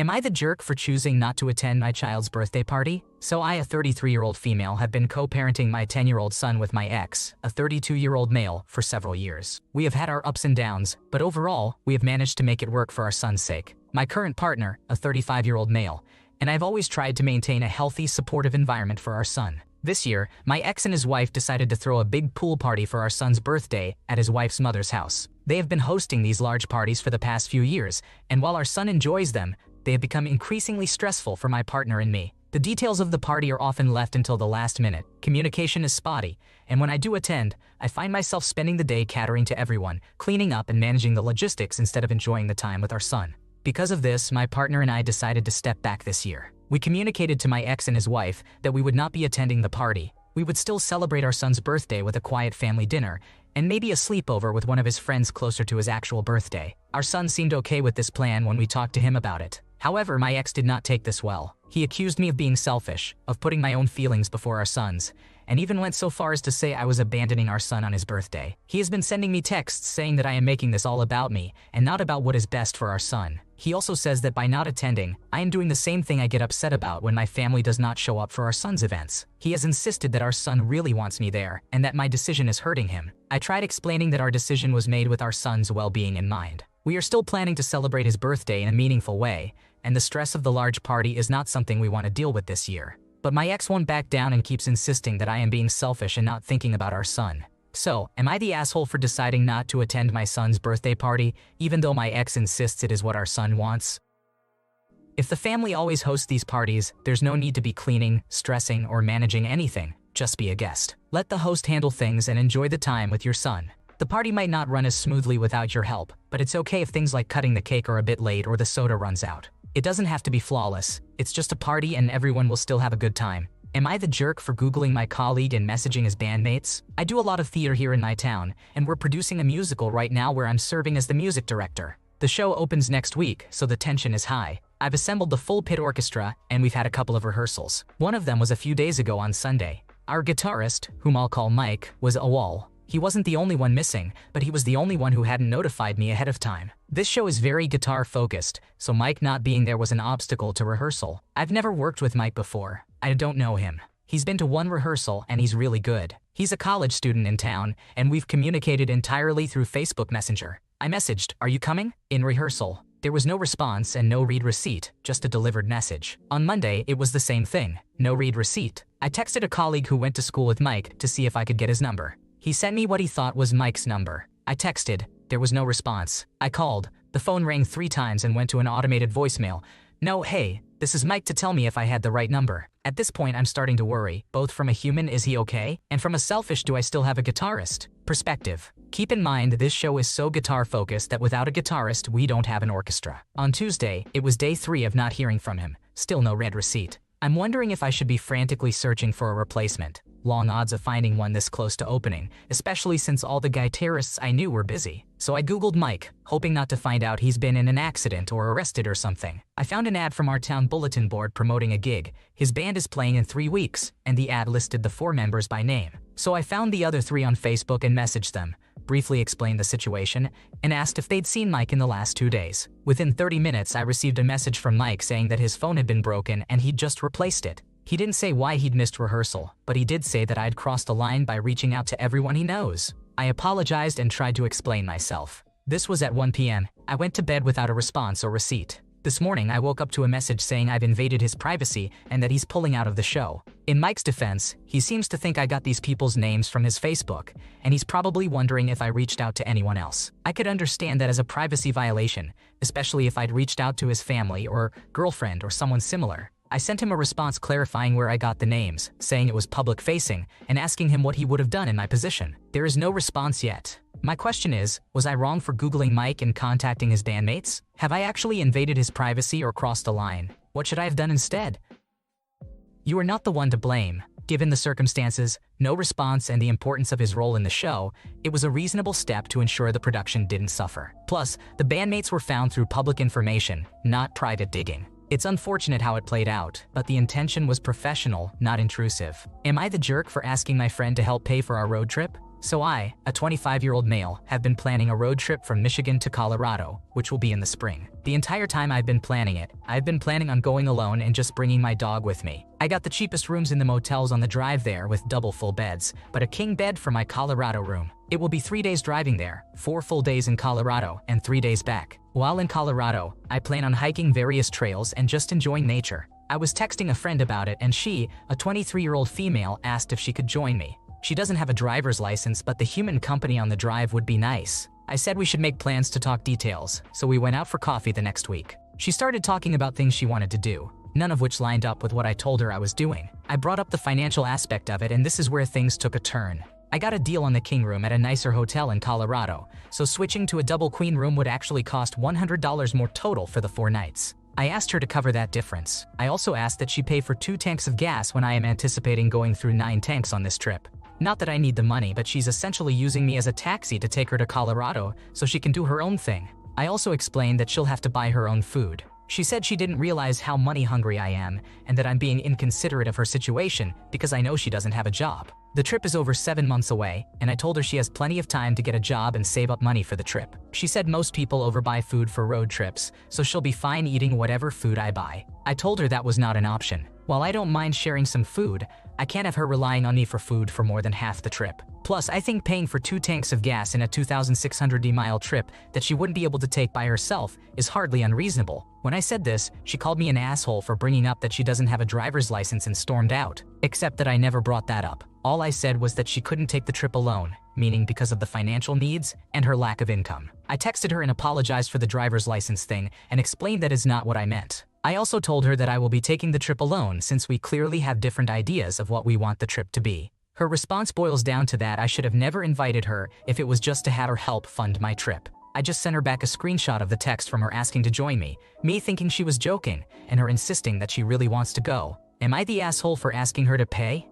Am I the jerk for choosing not to attend my child's birthday party? So I, a 33-year-old female, have been co-parenting my 10-year-old son with my ex, a 32-year-old male, for several years. We have had our ups and downs, but overall, we have managed to make it work for our son's sake. My current partner, a 35-year-old male, and I've always tried to maintain a healthy, supportive environment for our son. This year, my ex and his wife decided to throw a big pool party for our son's birthday at his wife's mother's house. They have been hosting these large parties for the past few years, and while our son enjoys them, they have become increasingly stressful for my partner and me. The details of the party are often left until the last minute. Communication is spotty, and when I do attend, I find myself spending the day catering to everyone, cleaning up and managing the logistics instead of enjoying the time with our son. Because of this, my partner and I decided to step back this year. We communicated to my ex and his wife that we would not be attending the party. We would still celebrate our son's birthday with a quiet family dinner, and maybe a sleepover with one of his friends closer to his actual birthday. Our son seemed okay with this plan when we talked to him about it. However, my ex did not take this well. He accused me of being selfish, of putting my own feelings before our son's, and even went so far as to say I was abandoning our son on his birthday. He has been sending me texts saying that I am making this all about me and not about what is best for our son. He also says that by not attending, I am doing the same thing I get upset about when my family does not show up for our son's events. He has insisted that our son really wants me there and that my decision is hurting him. I tried explaining that our decision was made with our son's well-being in mind. We are still planning to celebrate his birthday in a meaningful way, and the stress of the large party is not something we want to deal with this year. But my ex won't back down and keeps insisting that I am being selfish and not thinking about our son. So, am I the asshole for deciding not to attend my son's birthday party, even though my ex insists it is what our son wants? If the family always hosts these parties, there's no need to be cleaning, stressing, or managing anything. Just be a guest. Let the host handle things and enjoy the time with your son. The party might not run as smoothly without your help, but it's okay if things like cutting the cake are a bit late or the soda runs out. It doesn't have to be flawless. It's just a party and everyone will still have a good time. Am I the jerk for Googling my colleague and messaging his bandmates? I do a lot of theater here in my town, and we're producing a musical right now where I'm serving as the music director. The show opens next week, so the tension is high. I've assembled the full pit orchestra, and we've had a couple of rehearsals. One of them was a few days ago on Sunday. Our guitarist, whom I'll call Mike, was a wall. He wasn't the only one missing, but he was the only one who hadn't notified me ahead of time. This show is very guitar-focused, so Mike not being there was an obstacle to rehearsal. I've never worked with Mike before. I don't know him. He's been to one rehearsal and he's really good. He's a college student in town, and we've communicated entirely through Facebook Messenger. I messaged, "Are you coming?" in rehearsal. There was no response and no read receipt, just a delivered message. On Monday, it was the same thing, no read receipt. I texted a colleague who went to school with Mike to see if I could get his number. He sent me what he thought was Mike's number. I texted, there was no response. I called, the phone rang 3 times and went to an automated voicemail. "No, hey, this is Mike to tell me if I had the right number." At this point, I'm starting to worry, both from a human, is he okay? And from a selfish, do I still have a guitarist? Perspective. Keep in mind, this show is so guitar-focused that without a guitarist, we don't have an orchestra. On Tuesday, it was day 3 of not hearing from him. Still no read receipt. I'm wondering if I should be frantically searching for a replacement. Long odds of finding one this close to opening, especially since all the guitarists I knew were busy. So I googled Mike, hoping not to find out he's been in an accident or arrested or something. I found an ad from our town bulletin board promoting a gig. His band is playing in 3 weeks, and the ad listed the 4 members by name. So I found the other 3 on Facebook and messaged them, briefly explained the situation, and asked if they'd seen Mike in the last 2 days. Within 30 minutes, I received a message from Mike saying that his phone had been broken and he'd just replaced it. He didn't say why he'd missed rehearsal, but he did say that I'd crossed the line by reaching out to everyone he knows. I apologized and tried to explain myself. This was at 1 p.m. I went to bed without a response or receipt. This morning, I woke up to a message saying I've invaded his privacy and that he's pulling out of the show. In Mike's defense, he seems to think I got these people's names from his Facebook, and he's probably wondering if I reached out to anyone else. I could understand that as a privacy violation, especially if I'd reached out to his family or girlfriend or someone similar. I sent him a response clarifying where I got the names, saying it was public-facing, and asking him what he would have done in my position. There is no response yet. My question is, was I wrong for Googling Mike and contacting his bandmates? Have I actually invaded his privacy or crossed a line? What should I have done instead? You are not the one to blame. Given the circumstances, no response, and the importance of his role in the show, it was a reasonable step to ensure the production didn't suffer. Plus, the bandmates were found through public information, not private digging. It's unfortunate how it played out, but the intention was professional, not intrusive. Am I the jerk for asking my friend to help pay for our road trip? So I, a 25-year-old male, have been planning a road trip from Michigan to Colorado, which will be in the spring. The entire time I've been planning it, I've been planning on going alone and just bringing my dog with me. I got the cheapest rooms in the motels on the drive there with double full beds, but a king bed for my Colorado room. It will be 3 days driving there, 4 full days in Colorado, and 3 days back. While in Colorado, I plan on hiking various trails and just enjoying nature. I was texting a friend about it and she, a 23-year-old female, asked if she could join me. She doesn't have a driver's license, but the human company on the drive would be nice. I said we should make plans to talk details, so we went out for coffee the next week. She started talking about things she wanted to do, none of which lined up with what I told her I was doing. I brought up the financial aspect of it, and this is where things took a turn. I got a deal on the king room at a nicer hotel in Colorado, so switching to a double queen room would actually cost $100 more total for the 4 nights. I asked her to cover that difference. I also asked that she pay for 2 tanks of gas when I am anticipating going through 9 tanks on this trip. Not that I need the money, but she's essentially using me as a taxi to take her to Colorado so she can do her own thing. I also explained that she'll have to buy her own food. She said she didn't realize how money hungry I am and that I'm being inconsiderate of her situation because I know she doesn't have a job. The trip is over 7 months away, and I told her she has plenty of time to get a job and save up money for the trip. She said most people overbuy food for road trips, so she'll be fine eating whatever food I buy. I told her that was not an option. While I don't mind sharing some food, I can't have her relying on me for food for more than half the trip. Plus, I think paying for 2 tanks of gas in a 2,600-mile trip that she wouldn't be able to take by herself is hardly unreasonable. When I said this, she called me an asshole for bringing up that she doesn't have a driver's license and stormed out. Except that I never brought that up. All I said was that she couldn't take the trip alone, meaning because of the financial needs and her lack of income. I texted her and apologized for the driver's license thing and explained that is not what I meant. I also told her that I will be taking the trip alone since we clearly have different ideas of what we want the trip to be. Her response boils down to that I should have never invited her if it was just to have her help fund my trip. I just sent her back a screenshot of the text from her asking to join me thinking she was joking, and her insisting that she really wants to go. Am I the asshole for asking her to pay?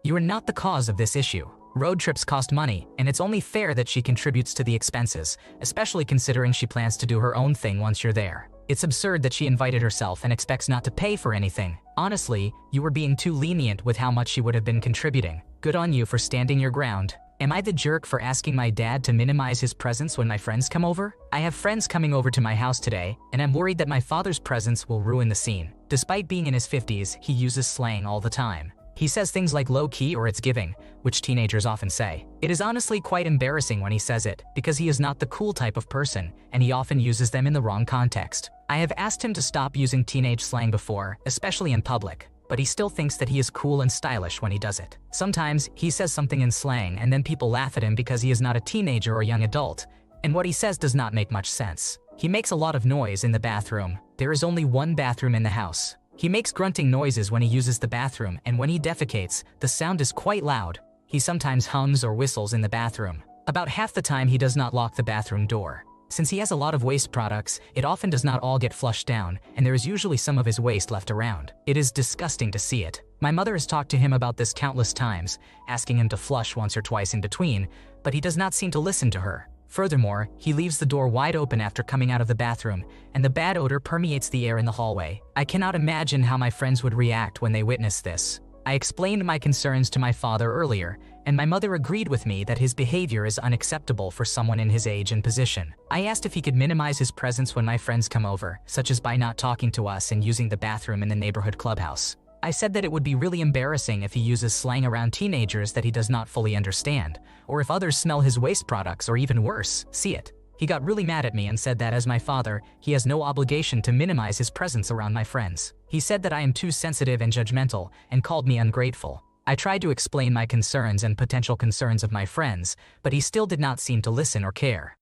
You are not the cause of this issue. Road trips cost money, and it's only fair that she contributes to the expenses, especially considering she plans to do her own thing once you're there. It's absurd that she invited herself and expects not to pay for anything. Honestly, you were being too lenient with how much she would have been contributing. Good on you for standing your ground. Am I the jerk for asking my dad to minimize his presence when my friends come over? I have friends coming over to my house today, and I'm worried that my father's presence will ruin the scene. Despite being in his 50s, he uses slang all the time. He says things like low-key or it's giving, which teenagers often say. It is honestly quite embarrassing when he says it, because he is not the cool type of person, and he often uses them in the wrong context. I have asked him to stop using teenage slang before, especially in public, but he still thinks that he is cool and stylish when he does it. Sometimes, he says something in slang and then people laugh at him because he is not a teenager or young adult, and what he says does not make much sense. He makes a lot of noise in the bathroom. There is only one bathroom in the house. He makes grunting noises when he uses the bathroom, and when he defecates, the sound is quite loud. He sometimes hums or whistles in the bathroom. About half the time he does not lock the bathroom door. Since he has a lot of waste products, it often does not all get flushed down, and there is usually some of his waste left around. It is disgusting to see it. My mother has talked to him about this countless times, asking him to flush once or twice in between, but he does not seem to listen to her. Furthermore, he leaves the door wide open after coming out of the bathroom, and the bad odor permeates the air in the hallway. I cannot imagine how my friends would react when they witness this. I explained my concerns to my father earlier, and my mother agreed with me that his behavior is unacceptable for someone in his age and position. I asked if he could minimize his presence when my friends come over, such as by not talking to us and using the bathroom in the neighborhood clubhouse. I said that it would be really embarrassing if he uses slang around teenagers that he does not fully understand, or if others smell his waste products, or even worse, see it. He got really mad at me and said that as my father, he has no obligation to minimize his presence around my friends. He said that I am too sensitive and judgmental, and called me ungrateful. I tried to explain my concerns and potential concerns of my friends, but he still did not seem to listen or care.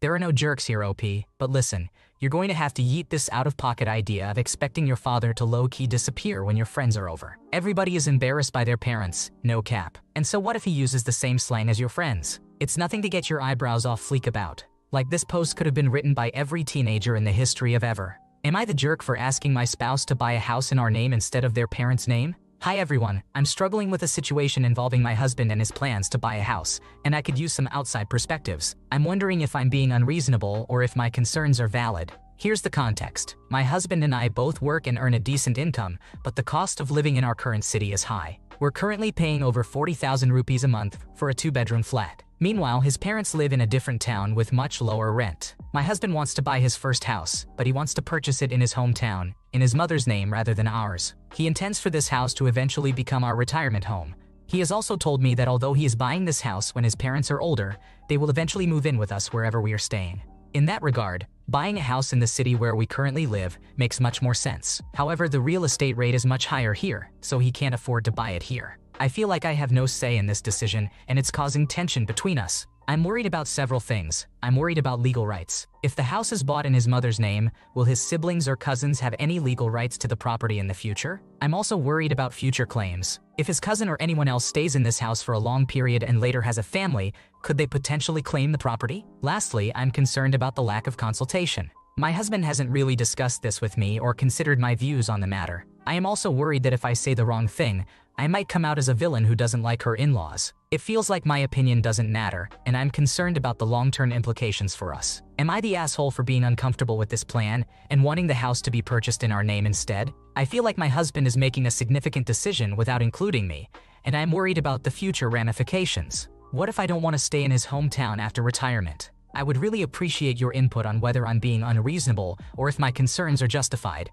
There are no jerks here, OP, but listen, you're going to have to yeet this out-of-pocket idea of expecting your father to low-key disappear when your friends are over. Everybody is embarrassed by their parents, no cap. And so what if he uses the same slang as your friends? It's nothing to get your eyebrows off fleek about. Like, this post could have been written by every teenager in the history of ever. Am I the jerk for asking my spouse to buy a house in our name instead of their parents' name? Hi everyone, I'm struggling with a situation involving my husband and his plans to buy a house, and I could use some outside perspectives. I'm wondering if I'm being unreasonable or if my concerns are valid. Here's the context. My husband and I both work and earn a decent income, but the cost of living in our current city is high. We're currently paying over 40,000 rupees a month for a 2-bedroom flat. Meanwhile, his parents live in a different town with much lower rent. My husband wants to buy his first house, but he wants to purchase it in his hometown, in his mother's name rather than ours. He intends for this house to eventually become our retirement home. He has also told me that although he is buying this house when his parents are older, they will eventually move in with us wherever we are staying. In that regard, buying a house in the city where we currently live makes much more sense. However, the real estate rate is much higher here, so he can't afford to buy it here. I feel like I have no say in this decision, and it's causing tension between us. I'm worried about several things. I'm worried about legal rights. If the house is bought in his mother's name, will his siblings or cousins have any legal rights to the property in the future? I'm also worried about future claims. If his cousin or anyone else stays in this house for a long period and later has a family, could they potentially claim the property? Lastly, I'm concerned about the lack of consultation. My husband hasn't really discussed this with me or considered my views on the matter. I am also worried that if I say the wrong thing, I might come out as a villain who doesn't like her in-laws. It feels like my opinion doesn't matter, and I'm concerned about the long-term implications for us. Am I the asshole for being uncomfortable with this plan and wanting the house to be purchased in our name instead? I feel like my husband is making a significant decision without including me, and I'm worried about the future ramifications. What if I don't want to stay in his hometown after retirement? I would really appreciate your input on whether I'm being unreasonable or if my concerns are justified.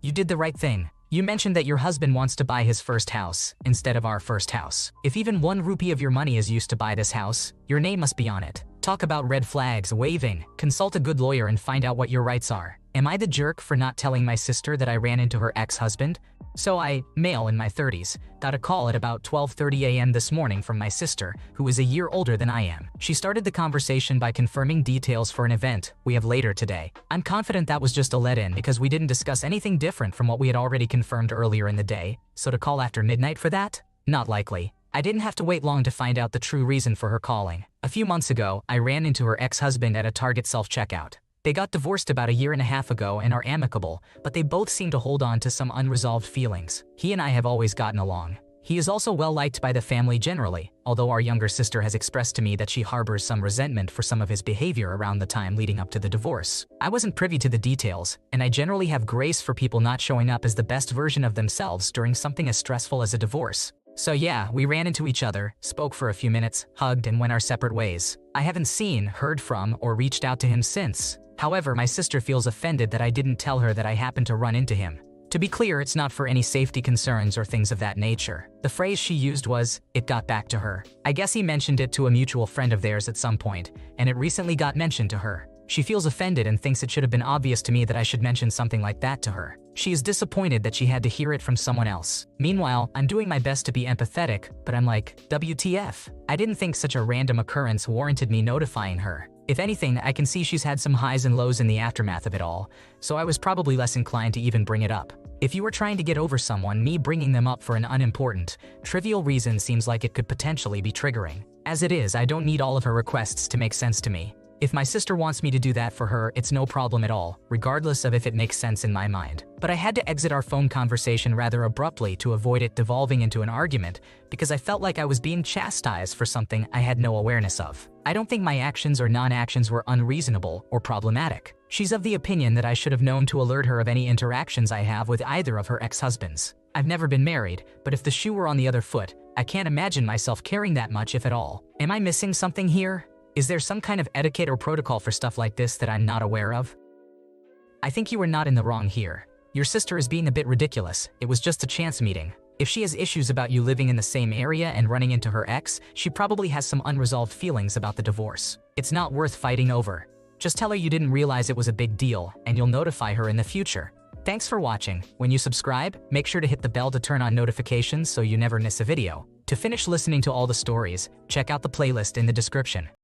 You did the right thing. You mentioned that your husband wants to buy his first house instead of our first house. If even 1 rupee of your money is used to buy this house, your name must be on it. Talk about red flags, waving. Consult a good lawyer and find out what your rights are. Am I the jerk for not telling my sister that I ran into her ex-husband? So I, male in my 30s, got a call at about 12:30 a.m. this morning from my sister, who is a year older than I am. She started the conversation by confirming details for an event we have later today. I'm confident that was just a let-in because we didn't discuss anything different from what we had already confirmed earlier in the day, so to call after midnight for that? Not likely. I didn't have to wait long to find out the true reason for her calling. A few months ago, I ran into her ex-husband at a Target self-checkout. They got divorced about a year and a half ago and are amicable, but they both seem to hold on to some unresolved feelings. He and I have always gotten along. He is also well liked by the family generally, although our younger sister has expressed to me that she harbors some resentment for some of his behavior around the time leading up to the divorce. I wasn't privy to the details, and I generally have grace for people not showing up as the best version of themselves during something as stressful as a divorce. So yeah, we ran into each other, spoke for a few minutes, hugged, and went our separate ways. I haven't seen, heard from, or reached out to him since. However, my sister feels offended that I didn't tell her that I happened to run into him. To be clear, it's not for any safety concerns or things of that nature. The phrase she used was, "It got back to her." I guess he mentioned it to a mutual friend of theirs at some point, and it recently got mentioned to her. She feels offended and thinks it should have been obvious to me that I should mention something like that to her. She is disappointed that she had to hear it from someone else. Meanwhile, I'm doing my best to be empathetic, but I'm like, WTF? I didn't think such a random occurrence warranted me notifying her. If anything, I can see she's had some highs and lows in the aftermath of it all, so I was probably less inclined to even bring it up. If you were trying to get over someone, me bringing them up for an unimportant, trivial reason seems like it could potentially be triggering. As it is, I don't need all of her requests to make sense to me. If my sister wants me to do that for her, it's no problem at all, regardless of if it makes sense in my mind. But I had to exit our phone conversation rather abruptly to avoid it devolving into an argument because I felt like I was being chastised for something I had no awareness of. I don't think my actions or non-actions were unreasonable or problematic. She's of the opinion that I should have known to alert her of any interactions I have with either of her ex-husbands. I've never been married, but if the shoe were on the other foot, I can't imagine myself caring that much if at all. Am I missing something here? Is there some kind of etiquette or protocol for stuff like this that I'm not aware of? I think you are not in the wrong here. Your sister is being a bit ridiculous. It was just a chance meeting. If she has issues about you living in the same area and running into her ex, she probably has some unresolved feelings about the divorce. It's not worth fighting over. Just tell her you didn't realize it was a big deal, and you'll notify her in the future. Thanks for watching. When you subscribe, make sure to hit the bell to turn on notifications so you never miss a video. To finish listening to all the stories, check out the playlist in the description.